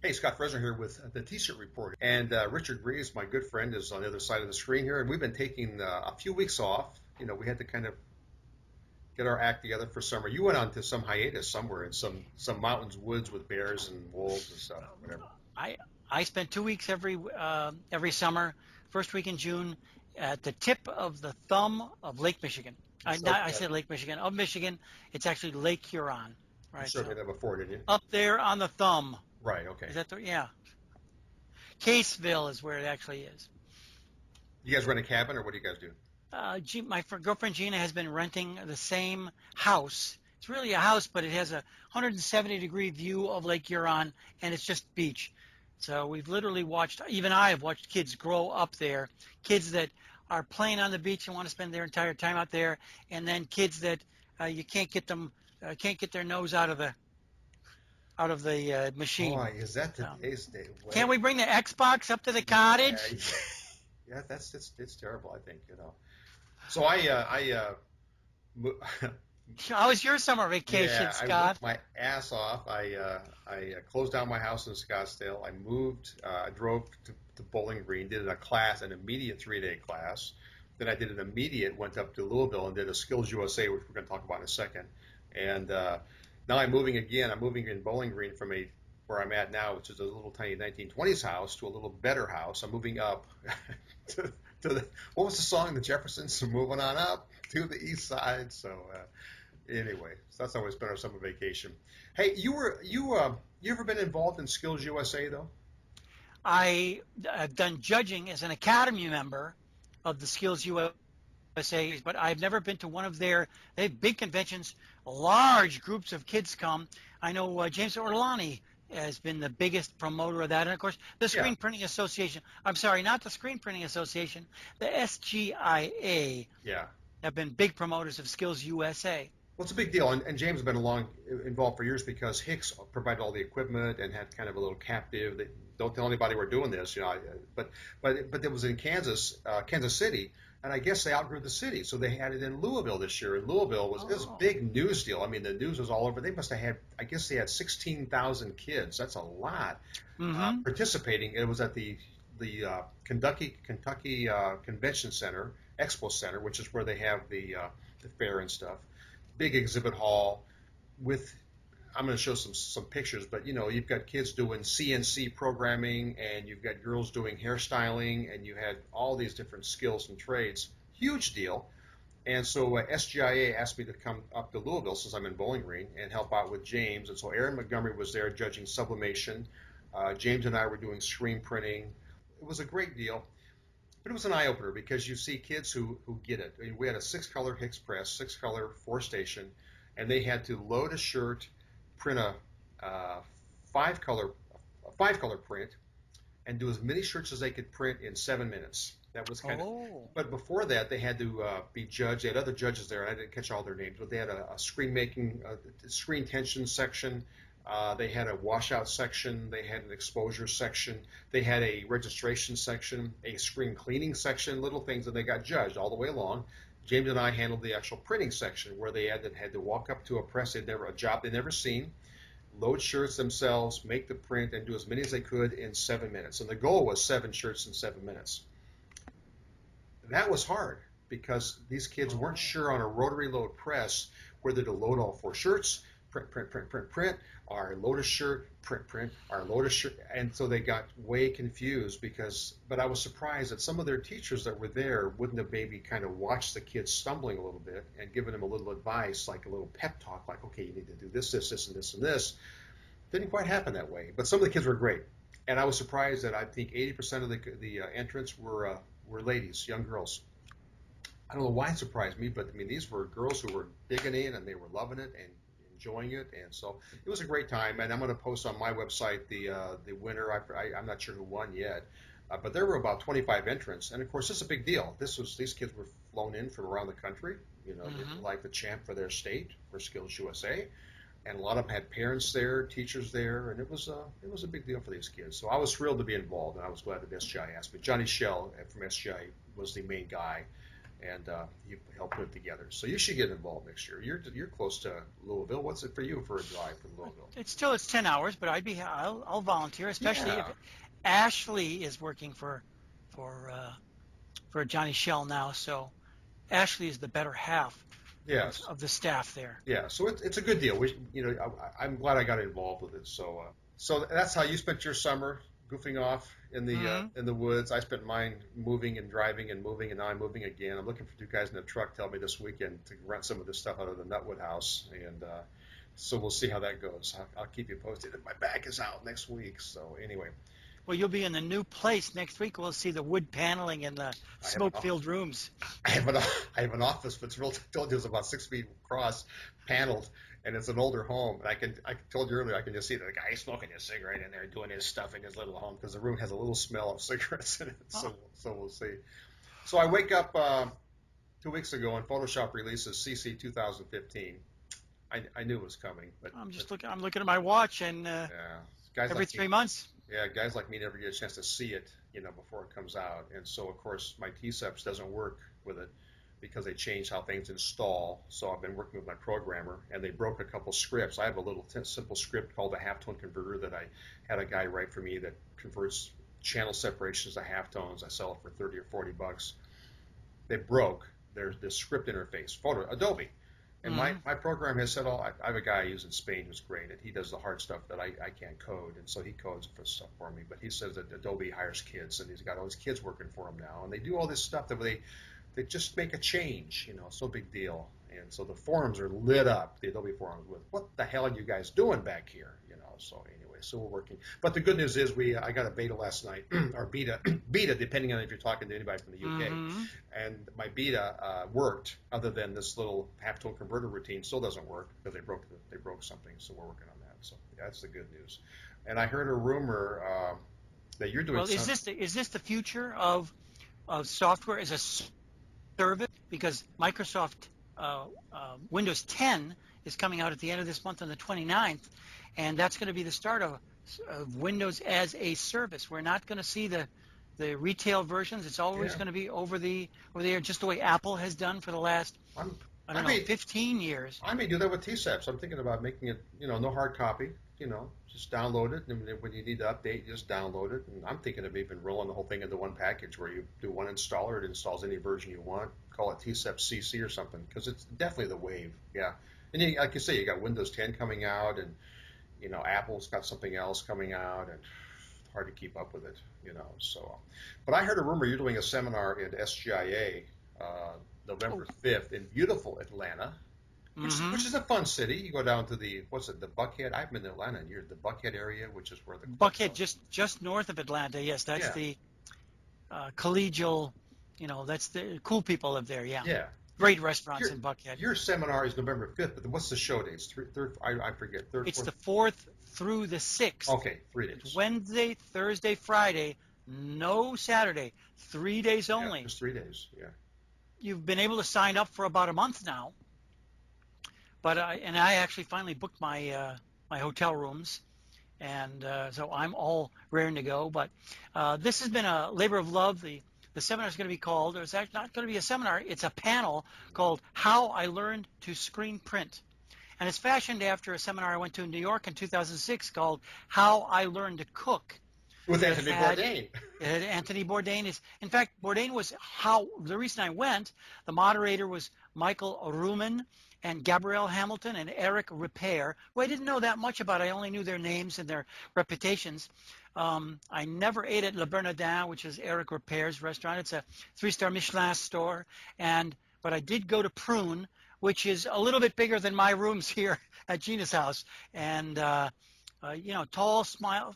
Hey, Scott Fresener here with the T-shirt report. And Richard Greaves, my good friend, is on the other side of the screen here. And we've been taking a few weeks off. You know, we had to kind of get our act together for summer. You went on to some hiatus somewhere in some mountains, woods with bears and wolves and stuff, whatever. I spent 2 weeks every summer, first week in June, at the tip of the thumb of Lake Michigan. I said Lake Michigan. Of Michigan, it's actually Lake Huron. You Right. showed me that before, didn't you? Up there on the thumb. Right. Okay. Is that yeah? Caseville is where it actually is. You guys rent a cabin, or what do you guys do? My girlfriend Gina has been renting the same house. It's really a house, but it has a 170-degree view of Lake Huron, and it's just beach. So we've literally watched, even I have watched kids grow up there, kids that are playing on the beach and want to spend their entire time out there, and then kids that you can't get their nose out of the machine. Boy, is that today's day? Can't we bring the Xbox up to the cottage? Yeah, it's terrible. I think, you know. So How was your summer vacation, Scott? I worked my ass off. I closed down my house in Scottsdale. I moved. I drove to Bowling Green, did an immediate 3-day class. Then I did an immediate, went up to Louisville and did a Skills USA, which we're going to talk about in a second. And now I'm moving again. I'm moving in Bowling Green from where I'm at now, which is a little tiny 1920s house, to a little better house. I'm moving up to what was the song? The Jeffersons, moving on up to the east side. So anyway, so that's how we spent our summer vacation. Hey, you ever been involved in Skills USA though? I've done judging as an Academy member of the Skills USA, but I've never been to one of they have big conventions, large groups of kids come. I know James Ortolani has been the biggest promoter of that. And, of course, the Screen Printing Association. I'm sorry, not the Screen Printing Association. The SGIA have been big promoters of Skills USA. Well, it's a big deal. And James has been involved for years because Hicks provided all the equipment and had kind of a little captive. They don't tell anybody we're doing this, you know. But it was in Kansas City. And I guess they outgrew the city, so they had it in Louisville this year. And Louisville was this big news deal. I mean, the news was all over. They must have had, I guess they had 16,000 kids. That's a lot participating. It was at the Kentucky Convention Center, Expo Center, which is where they have the fair and stuff. Big exhibit hall with. I'm going to show some pictures, but, you know, you've got kids doing CNC programming, and you've got girls doing hairstyling, and you had all these different skills and trades. Huge deal. And so SGIA asked me to come up to Louisville, since I'm in Bowling Green, and help out with James. And so Aaron Montgomery was there judging sublimation. James and I were doing screen printing. It was a great deal. But it was an eye-opener because you see kids who get it. I mean, we had a 6-color Hicks press, 6-color 4-station, and they had to load a shirt, print a 5-color print, and do as many shirts as they could print in 7 minutes. That was kind of. But before that, they had to be judged. They had other judges there, and I didn't catch all their names, but they had a screen tension section. They had a washout section. They had an exposure section. They had a registration section, a screen cleaning section, little things, and they got judged all the way along. James and I handled the actual printing section, where they had to walk up to a press, a job they'd never seen, load shirts themselves, make the print, and do as many as they could in 7 minutes. And the goal was 7 shirts in 7 minutes. That was hard because these kids weren't sure on a rotary load press whether to load all 4 shirts, print, or load a shirt, print, or load a shirt. And so they got way confused but I was surprised that some of their teachers that were there wouldn't have maybe kind of watched the kids stumbling a little bit and given them a little advice, like a little pep talk, like, okay, you need to do this, and this. Didn't quite happen that way. But some of the kids were great. And I was surprised that I think 80% of the entrants were ladies, young girls. I don't know why it surprised me, but I mean, these were girls who were digging in and they were loving it and enjoying it, and so it was a great time. And I'm going to post on my website the winner. I'm not sure who won yet, but there were about 25 entrants, and of course, this is a big deal. These kids were flown in from around the country, you know, like the champ for their state for Skills USA, and a lot of them had parents there, teachers there, and it was a big deal for these kids. So I was thrilled to be involved, and I was glad that SGI asked me. Johnny Shell from SGI was the main guy. and you help put it together. So you should get involved next year. You're close to Louisville. What's it for you for a drive from Louisville? It's 10 hours, but I'll volunteer, especially if Yeah. Ashley is working for Johnny Shell now. So Ashley is the better half Yes. of the staff there. Yeah. So it's a good deal. I'm glad I got involved with it. So that's how you spent your summer, goofing off in the woods. I spent mine moving and driving and moving, and now I'm moving again. I'm looking for two guys in a truck to help me this weekend to rent some of this stuff out of the Nutwood house, and so we'll see how that goes. I'll keep you posted. My back is out next week. So anyway, Well, you'll be in the new place next week. We'll see the wood paneling in the smoke-filled rooms. I have an office that's real. I told you it's about 6 feet across, paneled, and it's an older home. And I told you earlier, I can just see the guy smoking his cigarette in there, doing his stuff in his little home because the room has a little smell of cigarettes in it. So we'll see. So I wake up 2 weeks ago and Photoshop releases CC 2015. I knew it was coming, but I'm looking at my watch, and guys every like 3 months. Yeah, guys like me never get a chance to see it, before it comes out. And so, of course, my TSEPs doesn't work with it because they changed how things install. So I've been working with my programmer, and they broke a couple scripts. I have a little simple script called a halftone converter that I had a guy write for me that converts channel separations to halftones. I sell it for $30 or $40. They broke the script interface, Adobe. And my program has said, I have a guy I use in Spain who's great, and he does the hard stuff that I can't code, and so he codes for stuff for me. But he says that Adobe hires kids, and he's got all his kids working for him now, and they do all this stuff that they just make a change, it's no big deal. And so the forums are lit up, the Adobe forums, with what the hell are you guys doing back here, So anyway, so we're working. But the good news is I got a beta last night, or beta, depending on if you're talking to anybody from the UK. And my beta worked, other than this little halftone converter routine still doesn't work because they broke something. So we're working on that. So that's the good news. And I heard a rumor that you're doing. Well, is this the future of software as a service? Because Microsoft Windows 10 is coming out at the end of this month on the 29th, and that's going to be the start of Windows as a service. We're not going to see the retail versions. It's always going to be over the air, just the way Apple has done for the last 15 years. I may do that with TSEPs. I'm thinking about making it, no hard copy. Just download it, and when you need to update, you just download it. And I'm thinking of even rolling the whole thing into one package where you do one installer, it installs any version you want. Call it TSEP CC or something, because it's definitely the wave. Yeah, and like you say, you got Windows 10 coming out, and Apple's got something else coming out, and hard to keep up with it, So, but I heard a rumor you're doing a seminar at SGIA November 5th in beautiful Atlanta. Which is a fun city. You go down to the Buckhead. I've been to Atlanta in years. The Buckhead area, which is where the Buckhead, just north of Atlanta. Yes, that's the collegial. That's the cool people live there. Yeah. Yeah. Great restaurants in Buckhead. Your seminar is November 5th, but what's the show dates? I forget. It's the 4th through the 6th. Okay, 3 days. It's Wednesday, Thursday, Friday, no Saturday. 3 days only. Just 3 days. Yeah. You've been able to sign up for about a month now. But I actually finally booked my my hotel rooms, and so I'm all raring to go. But this has been a labor of love. The seminar is going to be called, or it's actually not going to be a seminar, it's a panel called How I Learned to Screen Print. And it's fashioned after a seminar I went to in New York in 2006 called How I Learned to Cook. With Anthony Bourdain. Anthony Bourdain in fact, Bourdain was the reason I went. The moderator was Michael Ruman and Gabrielle Hamilton and Eric Repair, who I didn't know that much about. I only knew their names and their reputations. I never ate at Le Bernardin, which is Eric Repair's restaurant. It's a 3-star Michelin store. But I did go to Prune, which is a little bit bigger than my rooms here at Gina's house. And, tall smile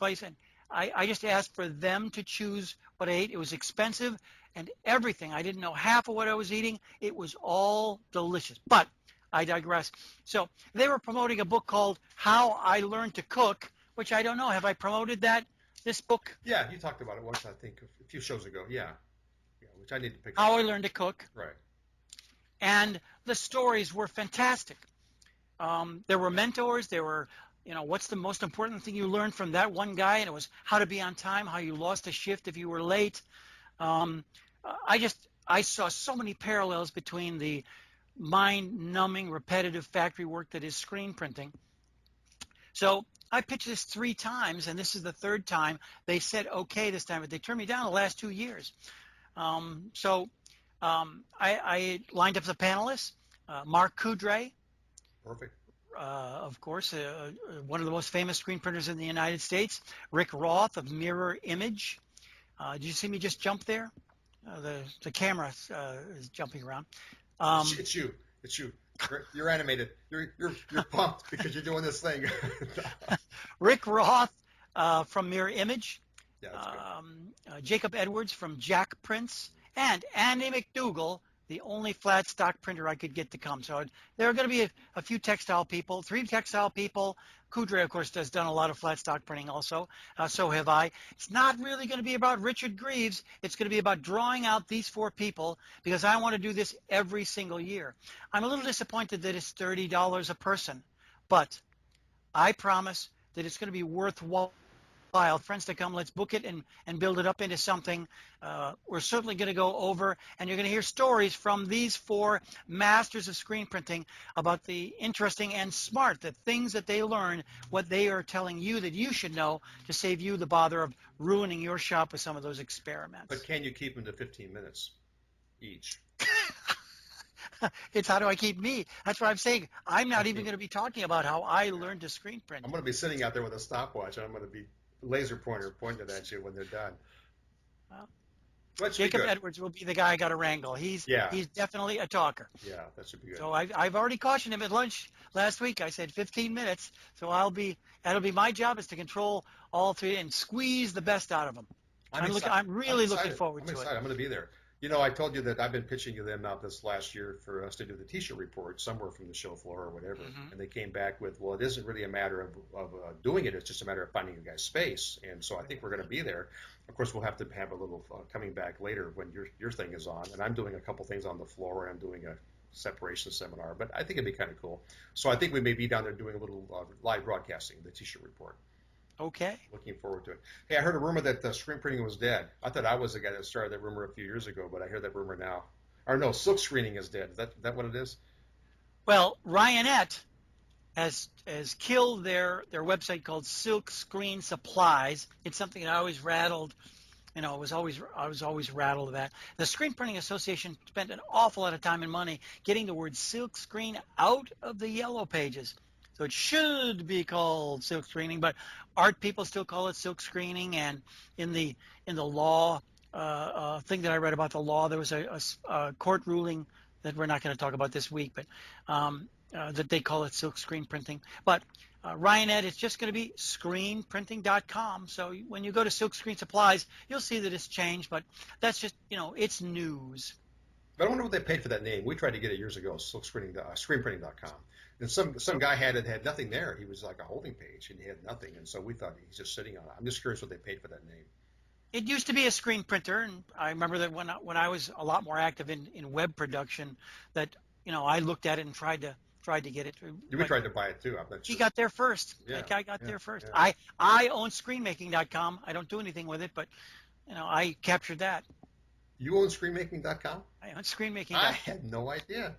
face. And I just asked for them to choose what I ate. It was expensive and everything. I didn't know half of what I was eating. It was all delicious. But I digress. So they were promoting a book called How I Learned to Cook, which I don't know. Have I promoted this book? Yeah, you talked about it once, I think, a few shows ago. Yeah, which I need to pick up. How I Learned to Cook. Right. And the stories were fantastic. There were mentors. There were, what's the most important thing you learned from that one guy? And it was how to be on time, how you lost a shift if you were late. I saw so many parallels between the mind-numbing, repetitive factory work that is screen printing. So I pitched this 3 times, and this is the 3rd time. They said okay this time, but they turned me down the last 2 years. I lined up the panelists. Mark Coudray, Perfect. of course, one of the most famous screen printers in the United States. Rick Roth of Mirror Image. Did you see me just jump there? The camera is jumping around. It's you. It's you. You're animated. You're pumped because you're doing this thing. Rick Roth from Mirror Image. Yeah, that's good. Jacob Edwards from Jack Prints, and Andy McDougall, the only flat stock printer I could get to come. So there are going to be a few textile people, 3 textile people. Coudray, of course, has done a lot of flat stock printing also. So have I. It's not really going to be about Richard Greaves. It's going to be about drawing out these 4 people because I want to do this every single year. I'm a little disappointed that it's $30 a person, but I promise that it's going to be worthwhile. Friends to come, let's book it and build it up into something. We're certainly going to go over, and you're going to hear stories from these 4 masters of screen printing about the interesting and smart, the things that they learn, what they are telling you that you should know to save you the bother of ruining your shop with some of those experiments. But can you keep them to 15 minutes each? It's how do I keep me? That's what I'm saying. I'm not even going to be talking about how I learned to screen print. I'm going to be sitting out there with a stopwatch, and I'm going to be laser pointer pointed at you when they're done. Well, Jacob Edwards will be the guy I got to wrangle. He's definitely a talker. Yeah, that should be good. So I've already cautioned him at lunch last week. I said 15 minutes. So that'll be my job is to control all 3 and squeeze the best out of them. I'm really looking forward to it. I'm going to be there. You know, I told you that I've been pitching to them out this last year for us to do the T-shirt report somewhere from the show floor or whatever, and they came back with, well, it isn't really a matter of doing it; it's just a matter of finding a guy's space. And so I think we're going to be there. Of course, we'll have to have a little coming back later when your thing is on, and I'm doing a couple things on the floor. And I'm doing a separation seminar, but I think it'd be kind of cool. So I think we may be down there doing a little live broadcasting, the T-shirt report. Okay. Looking forward to it. Hey, I heard a rumor that screen printing was dead. I thought I was the guy that started that rumor a few years ago, but I hear that rumor now. Or no, silk screening is dead. Is that what it is? Well, Ryanette has killed their website called Silk Screen Supplies. It's something that I always rattled. You know, I was always rattled about. The Screen Printing Association spent an awful lot of time and money getting the word silk screen out of the yellow pages. So it should be called silk screening, but art people still call it silk screening. And in the law thing that I read about the law, there was a court ruling that we're not going to talk about this week, but that they call it silk screen printing. But Ryanette, it's just going to be screenprinting.com. So when you go to Silk Screen Supplies, you'll see that it's changed, but that's just, it's news. But I wonder what they paid for that name. We tried to get it years ago, screenprinting.com. And some guy had nothing there. He was like a holding page, and he had nothing. And so we thought he's just sitting on it. I'm just curious what they paid for that name. It used to be a screen printer, and I remember that when I was a lot more active in web production, that I looked at it and tried to get it. We tried to buy it too. I'm not sure. He got there first. Yeah, that guy got there first. Yeah. I own screenmaking.com. I don't do anything with it, but I captured that. You own screenmaking.com? I own screenmaking.com. I had no idea.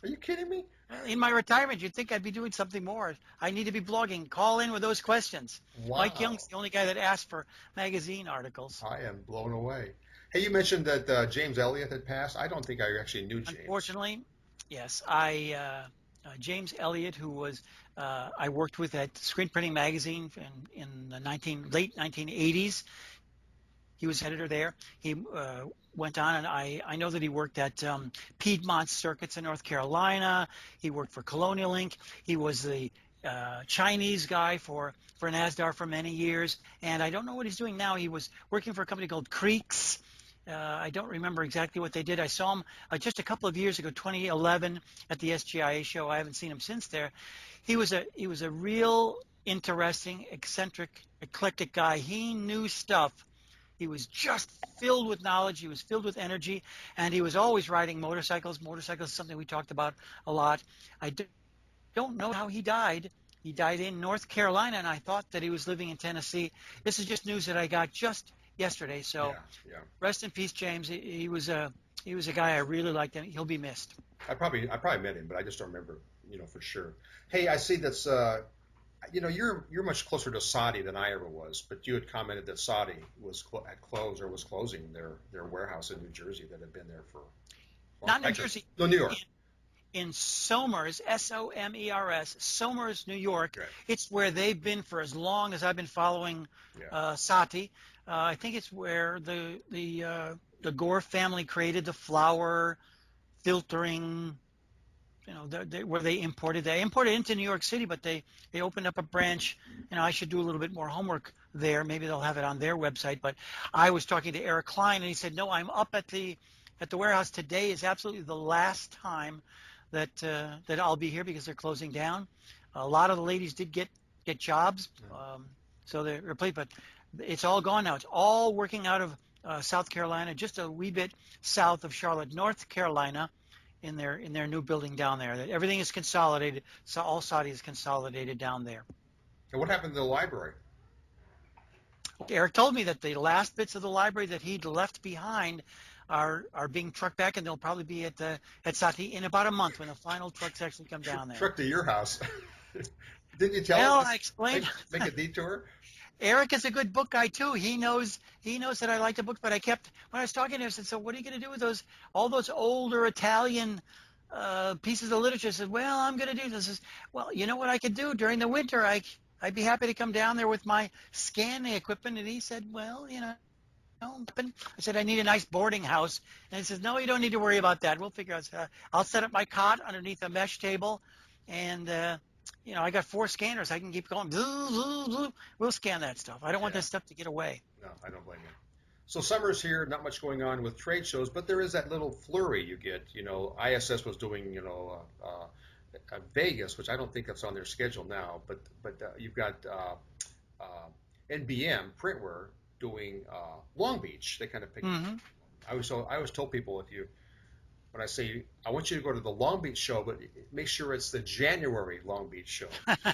Are you kidding me? In my retirement, you'd think I'd be doing something more. I need to be blogging. Call in with those questions. Wow. Mike Young's the only guy that asked for magazine articles. I am blown away. Hey, you mentioned that James Elliott had passed. I don't think I actually knew James. Unfortunately, yes. James Elliott, who was I worked with at Screen Printing Magazine in the late 1980s. He was editor there. He went on, and I know that he worked at Piedmont Circuits in North Carolina. He worked for Colonial Ink. He was the Chinese guy for NASDAR for many years, and I don't know what he's doing now. He was working for a company called Creeks. I don't remember exactly what they did. I saw him just a couple of years ago, 2011, at the SGIA show. I haven't seen him since there. He was a real interesting, eccentric, eclectic guy. He knew stuff. He was just filled with knowledge. He was filled with energy, and he was always riding motorcycles. Motorcycles is something we talked about a lot. I don't know how he died. He died in North Carolina, and I thought that he was living in Tennessee. This is just news that I got just yesterday. So yeah. Rest in peace, James. He was a He was a guy I really liked, and he'll be missed. I probably met him, but I just don't remember, for sure. Hey, I see that's you're much closer to Saudi than I ever was, but you had commented that Saudi was at close or was closing their warehouse in New Jersey that had been there for long. Not New Jersey. No, New York. In Somers, Somers, Somers, New York. Okay. It's where they've been for as long as I've been following Yeah. Sati. I think it's where the Gore family created the flour filtering. Where they imported. They imported into New York City, but they opened up a branch. I should do a little bit more homework there. Maybe they'll have it on their website. But I was talking to Eric Klein, and he said, "No, I'm up at the warehouse today. Is absolutely the last time that I'll be here because they're closing down. A lot of the ladies did get jobs, so they're replaced, but it's all gone now. It's all working out of South Carolina, just a wee bit south of Charlotte, North Carolina, in their new building down there. That everything is consolidated. So all Saudi is consolidated down there. And what happened to the library? Eric told me that the last bits of the library that he'd left behind are being trucked back, and they'll probably be at Sati in about a month when the final trucks actually come down there. Truck to your house. Didn't you tell Well, him? I explained. Make a detour. Eric is a good book guy too. He knows that I like the book, but when I was talking to him, I said, "So what are you going to do with all those older Italian pieces of literature?" I said, "Well, I'm going to do this." I said, "Well, you know what I could do during the winter? I'd be happy to come down there with my scanning equipment." And he said, "Well, I said, "I need a nice boarding house." And he says, "No, you don't need to worry about that. We'll figure out. I'll set up my cot underneath a mesh table, and I got 4 scanners. I can keep going. We'll scan that stuff. I don't want that stuff to get away." No, I don't blame you. So summer's here, not much going on with trade shows, but there is that little flurry you get. ISS was doing, Vegas, which I don't think that's on their schedule now, but you've got NBM Printwear doing Long Beach. They kind of picked. Mm-hmm. I always told people when I say I want you to go to the Long Beach show, but make sure it's the January Long Beach show.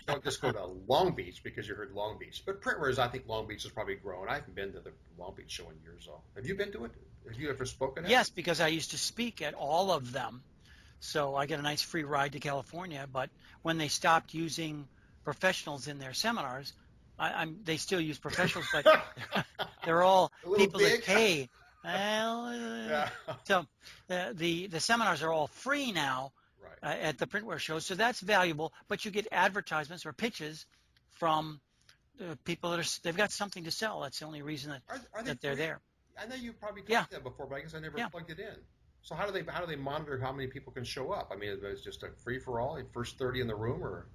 Don't just go to Long Beach because you heard Long Beach. But Printwear I think Long Beach has probably grown. I haven't been to the Long Beach show in years though. Have you been to it? Have you ever spoken at it? Yes, because I used to speak at all of them. So I get a nice free ride to California. But when they stopped using professionals in their seminars, they still use professionals, but they're all people that pay. Well, so the seminars are all free now at the Printwear show, so that's valuable. But you get advertisements or pitches from people they've got something to sell. That's the only reason that they're there. I know you probably talked that before, but I guess I never plugged it in. So how do they monitor how many people can show up? I mean, is it just a free for all, first 30 in the room, or?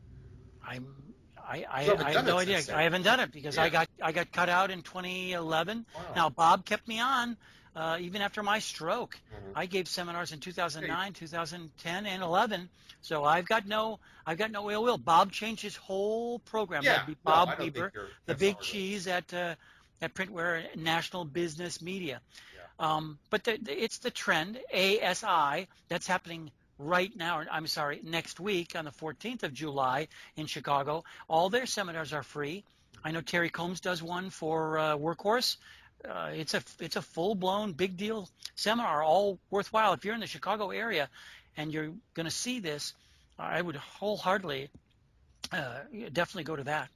I have no idea. I haven't done it because I got cut out in 2011. Wow. Now Bob kept me on even after my stroke. Mm-hmm. I gave seminars in 2009, 2010, and 11. So I've got no ill will. Bob changed his whole program. Yeah. That'd be Bob Weber, the big cheese at Printwear National Business Media. Yeah. But it's the trend, ASI, that's happening right now, I'm sorry, next week on the 14th of July in Chicago. All their seminars are free. I know Terry Combs does one for Workhorse. It's a full-blown, big deal seminar, all worthwhile. If you're in the Chicago area and you're going to see this, I would wholeheartedly definitely go to that.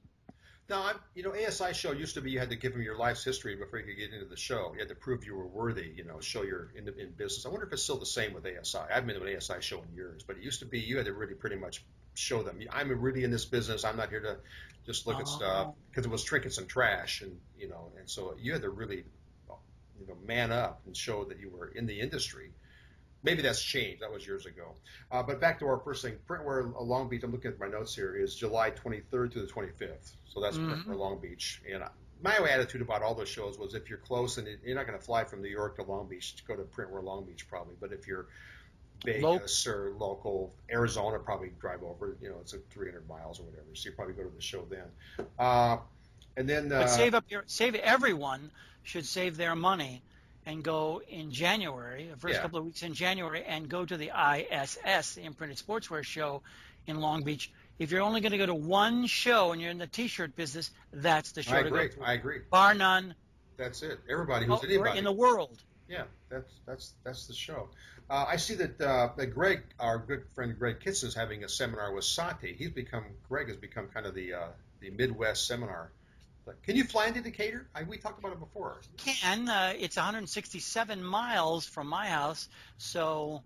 Now, ASI show used to be you had to give them your life's history before you could get into the show. You had to prove you were worthy, show you're in business. I wonder if it's still the same with ASI. I haven't been to an ASI show in years, but it used to be you had to really pretty much show them, I'm really in this business. I'm not here to just look at stuff, because it was trinkets and trash, and so you had to really, man up and show that you were in the industry. Maybe that's changed. That was years ago. But back to our first thing, Printwear Long Beach, I'm looking at my notes here, is July 23rd to the 25th. So that's Printwear Long Beach. And my attitude about all those shows was if you're close, and you're not going to fly from New York to Long Beach to go to Printwear Long Beach probably, but if you're Vegas or local, Arizona, probably drive over, it's like 300 miles or whatever. So you probably go to the show then. And then but everyone should save their money and go in January, the first couple of weeks in January, and go to the ISS, the Imprinted Sportswear Show in Long Beach. If you're only going to go to one show and you're in the T-shirt business, that's the show to go to. I agree. Bar none. That's it. Everybody who's anybody. In the world. Yeah, that's the show. I see that Greg, our good friend Greg Kitson, is having a seminar with Sati. Greg has become kind of the Midwest seminar. But can you fly into Decatur? We talked about it before. Can it's 167 miles from my house, so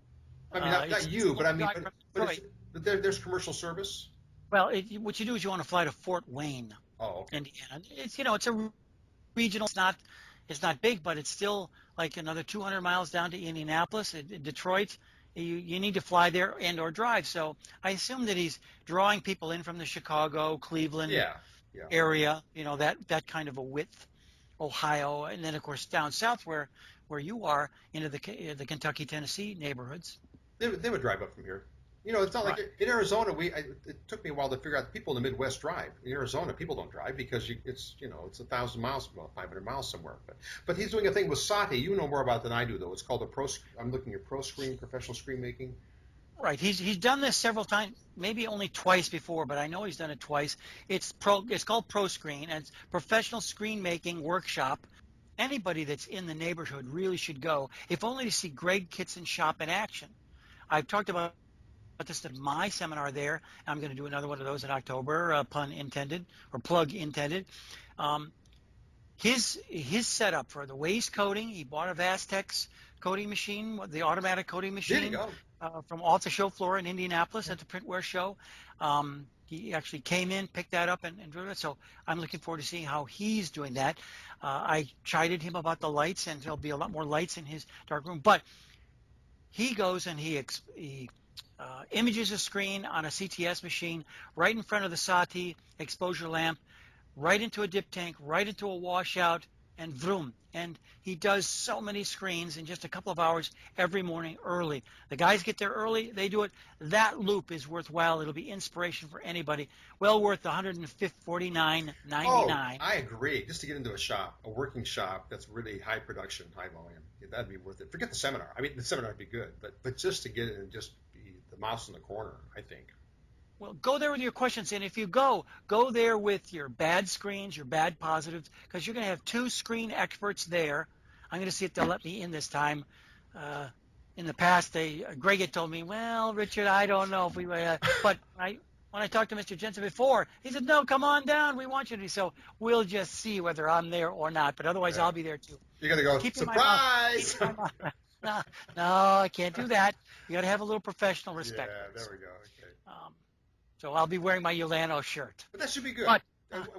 I mean, not it's you, a but long I mean, drive from but it's Detroit. but there's commercial service. Well, what you do is you want to fly to Fort Wayne, Oh, okay. Indiana. It's a regional. It's not big, but it's still like another 200 miles down to Indianapolis. Detroit, you need to fly there and or drive. So I assume that he's drawing people in from the Chicago, Cleveland Yeah, yeah. area. That kind of a width, Ohio, and then of course down south where you are into the Kentucky, Tennessee neighborhoods. They would drive up from here. It's not like Right. in Arizona. It took me a while to figure out that people in the Midwest drive. In Arizona, people don't drive because it's 1,000 miles, well, 500 miles somewhere. But he's doing a thing with Sati. You know more about it than I do, though. It's called I'm looking at professional screen making. Right. He's done this several times, maybe only twice before, but I know he's done it twice. It's called Pro Screen, and it's professional screen making workshop. Anybody that's in the neighborhood really should go, if only to see Greg Kitson's shop in action. I've talked about this at my seminar there. I'm going to do another one of those in October, pun intended or plug intended. Um, his setup for the waste coating, he bought a Vastex coating machine, the automatic coating There you machine go. from off the show floor in Indianapolis at the Printwear show. He actually came in, picked that up, and drew it. So I'm looking forward to seeing how he's doing that. I chided him about the lights, and there'll be a lot more lights in his dark room. But he goes and he images a screen on a CTS machine right in front of the Sati exposure lamp, right into a dip tank, right into a washout, and vroom. And he does so many screens in just a couple of hours every morning early. The guys get there early, they do it. That loop is worthwhile. It'll be inspiration for anybody. Well worth Oh, $149.99. I agree. Just to get into a working shop that's really high production, high volume, that'd be worth it. Forget the seminar. I mean, the seminar would be good, but just to get it and just be the mouse in the corner, I think. Well, go there with your questions, and if you go there with your bad screens, your bad positives, because you're going to have two screen experts there. I'm going to see if they'll let me in this time. In the past, Greg had told me, well, Richard, I don't know if we, but when I talked to Mr. Jensen before, he said, no, come on down, we want you to. So we'll just see whether I'm there or not, but otherwise Yeah. I'll be there too. You're gonna go Keeping my mouth, surprise. keeping my mouth. No, no, I can't do that. You got to have a little professional Yeah, respect. there we go. Okay, Um, so I'll be wearing my Yolano shirt. but that should be good. But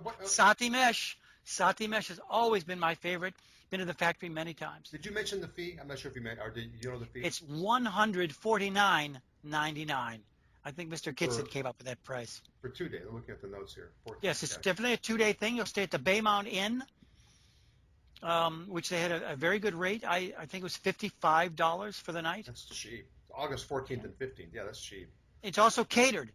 What, Sati Mesh has always been my favorite. Been to the factory many times. did you mention the fee? I'm not sure if you meant, or did you know the fee It's $149.99. I think Mr. Kitson for came up with that price. 2 days? I'm looking at the notes here. 14, Yes, it's yeah. definitely a 2-day thing. You'll stay at the Baymount Inn, which they had a very good rate. I think it was $55 for the night. That's cheap. August 14th and 15th. Yeah, that's cheap. It's also catered.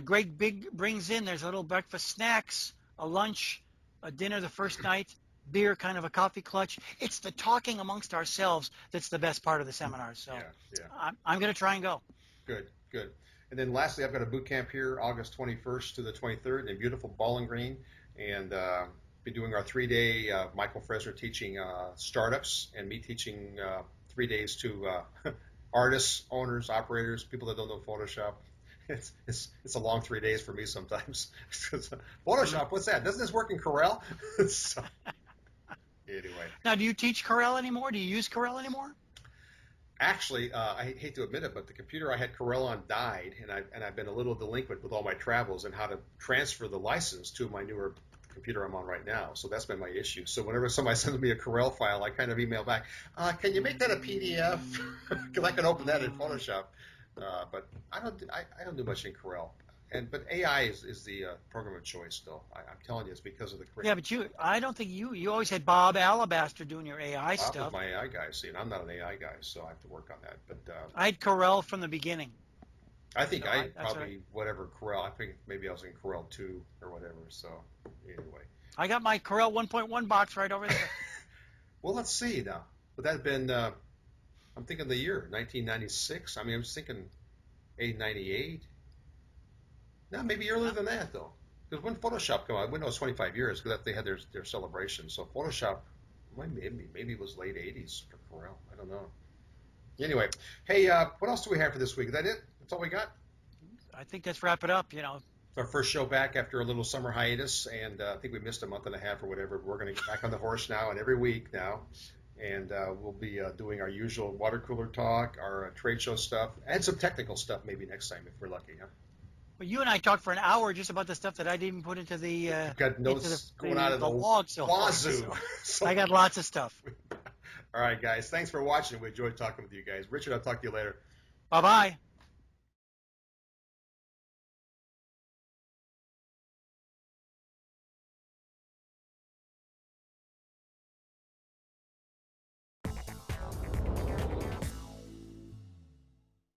Greg Big brings in, there's a little breakfast snacks, a lunch, a dinner the first night, beer, kind of a coffee clutch. It's the talking amongst ourselves that's the best part of the seminar. So Yeah. I'm going to try and go. Good. And then lastly, I've got a boot camp here, August 21st to the 23rd in beautiful Bowling Green, and be doing our 3-day Michael Fresener teaching startups, and me teaching 3 days to artists, owners, operators, people that don't know Photoshop. It's a long 3 days for me sometimes. Photoshop, what's that? Doesn't this work in Corel? So, anyway. Now, do you teach Corel anymore? Do you use Corel anymore? Actually, I hate to admit it, but the computer I had Corel on died, and I've been a little delinquent with all my travels and how to transfer the license to my newer computer I'm on right now. So that's been my issue. So whenever somebody sends me a Corel file, I kind of email back, can you make that a PDF? Because I can open that in Photoshop. But I don't do much in Corel. But AI is the program of choice, though. I'm telling you, it's because of the curriculum. Yeah, but I don't think you always had Bob Alabaster doing your AI Bob stuff. was my AI guy, see, and I'm not an AI guy, so I have to work on that. But I had Corel from the beginning. I think So I that's probably whatever Corel. I think maybe I was in Corel 2 or whatever. So anyway, I got my Corel 1.1 box right over there. well, let's see now. Would that have been? I'm thinking the year 1996. I mean, I'm just thinking 898. No, maybe earlier than that though. Because when Photoshop came out, we know it's 25 years because they had their celebration. So Photoshop maybe it was late 80s for Pharrell. I don't know. Anyway, hey, what else do we have for this week? Is that it? That's all we got? I think let's wrap it up. You know, It's our first show back after a little summer hiatus, and I think we missed a month and a half or whatever. We're going to get back on the horse now, and every week now, and we'll be doing our usual water cooler talk, our trade show stuff, and some technical stuff maybe next time if we're lucky. Huh? well, you and I talked for an hour just about the stuff that I didn't even put into the You've got notes going out of the log so far, wazoo. so I got lots of stuff. All right, guys. Thanks for watching. We enjoyed talking with you guys. Richard, I'll talk to you later. Bye bye.